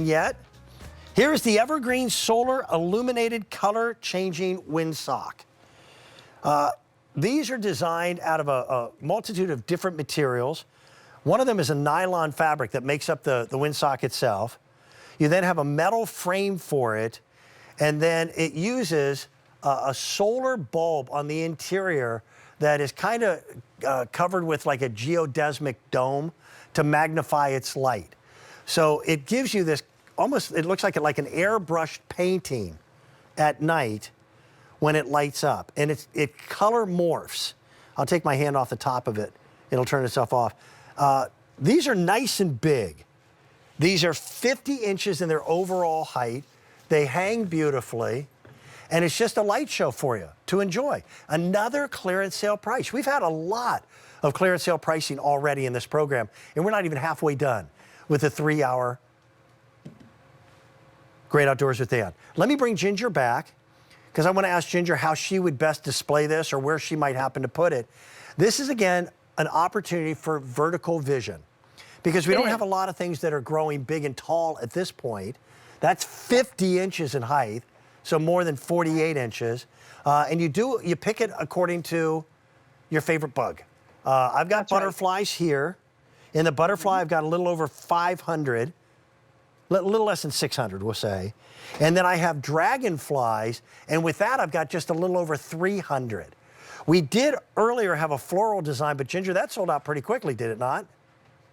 than yet. Here is the Evergreen Solar Illuminated Color Changing Windsock. These are designed out of a multitude of different materials. One of them is a nylon fabric that makes up the windsock itself. You then have a metal frame for it, and then it uses a solar bulb on the interior that is kind of covered with like a geodesic dome to magnify its light. So it gives you this almost, it looks like an airbrushed painting at night when it lights up, and it color morphs. I'll take my hand off the top of it. It'll turn itself off. These are nice and big. These are 50 inches in their overall height. They hang beautifully, and it's just a light show for you to enjoy. Another clearance sale price. We've had a lot of clearance sale pricing already in this program, and we're not even halfway done with the 3-hour Great Outdoors with Dan. Let me bring Ginger back, because I want to ask Ginger how she would best display this or where she might happen to put it. This is, again, an opportunity for vertical vision, because we don't have a lot of things that are growing big and tall at this point. That's 50 inches in height, so more than 48 inches. And you pick it according to your favorite bug. I've got butterflies here. In the butterfly, I've got a little over 500, a little less than 600, we'll say. And then I have dragonflies, and with that, I've got just a little over 300. We did earlier have a floral design, but Ginger, that sold out pretty quickly, did it not?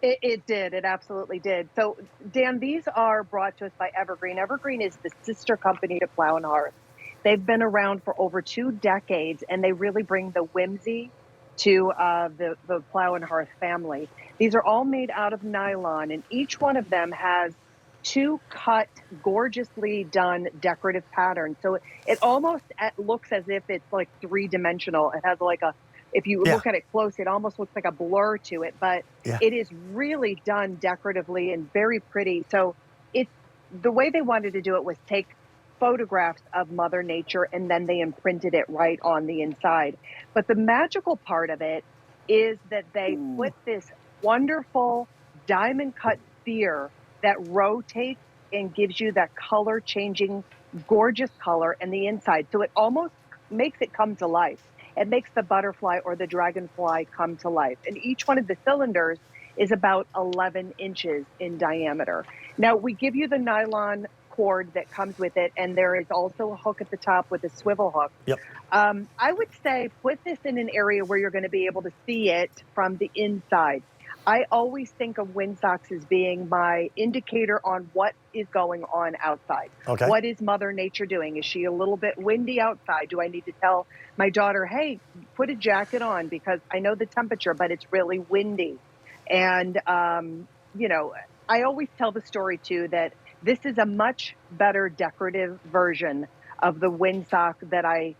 It did. It absolutely did. So, Dan, these are brought to us by Evergreen. Evergreen is the sister company to Plow and Hearth. They've been around for over 2 decades, and they really bring the whimsy to the Plow and Hearth family. These are all made out of nylon, and each one of them has 2 cut, gorgeously done decorative patterns. So it almost looks as if it's like 3-dimensional. It has like if you look at it close, it almost looks like a blur to it, but it is really done decoratively and very pretty. So the way they wanted to do it was take photographs of Mother Nature, and then they imprinted it right on the inside. But the magical part of it is that they put this wonderful diamond cut sphere that rotates and gives you that color changing, gorgeous color in the inside. So it almost makes it come to life. It makes the butterfly or the dragonfly come to life. And each one of the cylinders is about 11 inches in diameter. Now, we give you the nylon cord that comes with it, and there is also a hook at the top with a swivel hook. Yep. I would say put this in an area where you're going to be able to see it from the inside. I always think of windsocks as being my indicator on what is going on outside. Okay. What is Mother Nature doing? Is she a little bit windy outside? Do I need to tell my daughter, hey, put a jacket on because I know the temperature, but it's really windy? And, you know, I always tell the story, too, that this is a much better decorative version of the windsock that I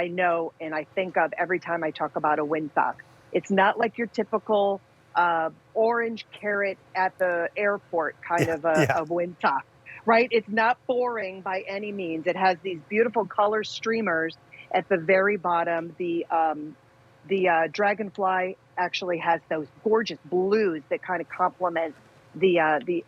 know and I think of every time I talk about a windsock. It's not like your typical orange carrot at the airport kind of a windsock, right? It's not boring by any means. It has these beautiful color streamers at the very bottom. The dragonfly actually has those gorgeous blues that kind of complement the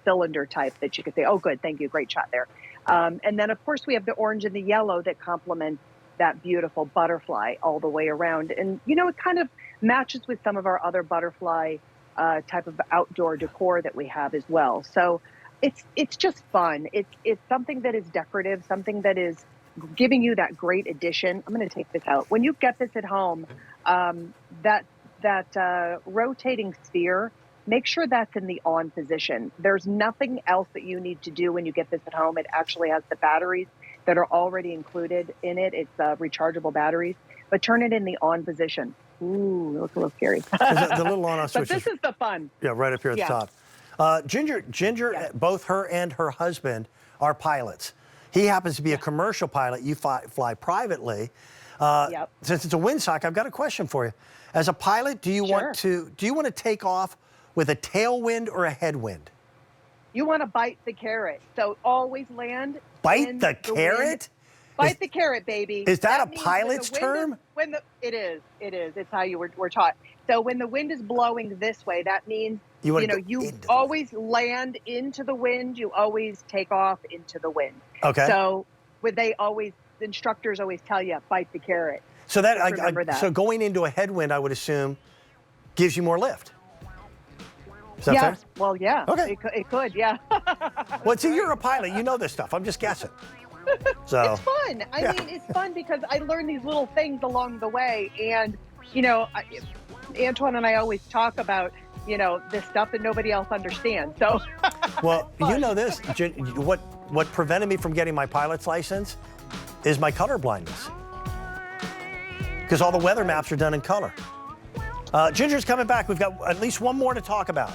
cylinder type that you could say, oh, good, thank you, great shot there. And then, of course, we have the orange and the yellow that complement that beautiful butterfly all the way around. And, you know, it kind of matches with some of our other butterfly type of outdoor decor that we have as well. So it's just fun. It's something that is decorative, something that is giving you that great addition. I'm going to take this out. When you get this at home, that rotating sphere, make sure that's in the on position. There's nothing else that you need to do when you get this at home. It actually has the batteries that are already included in it. It's rechargeable batteries, but turn it in the on position. Ooh, it looks a little scary. The little on-off switch. But this is the fun. Yeah, right up here at the top. Ginger, both her and her husband are pilots. He happens to be a commercial pilot. You fly privately. Since it's a windsock, I've got a question for you. As a pilot, do you want to take off with a tailwind or a headwind? You want to bite the carrot. So always land. Bite the carrot? Bite the carrot, baby. Is that a pilot's term? It is. It's how you were taught. So when the wind is blowing this way, that means wanna go you into the always land into the wind. You always take off into the wind. Okay. So the instructors always tell you, bite the carrot. So that, Just remember that. so going into a headwind, I would assume, gives you more lift. Is that Yes. fair? Well, yeah. Okay. It could, yeah. Well, see, you're a pilot. You know this stuff. I'm just guessing. So It's fun. I mean, it's fun because I learn these little things along the way. And, Antoine and I always talk about, this stuff that nobody else understands. So, well, you know this. What prevented me from getting my pilot's license is my color blindness. Because all the weather maps are done in color. Ginger's coming back. We've got at least one more to talk about.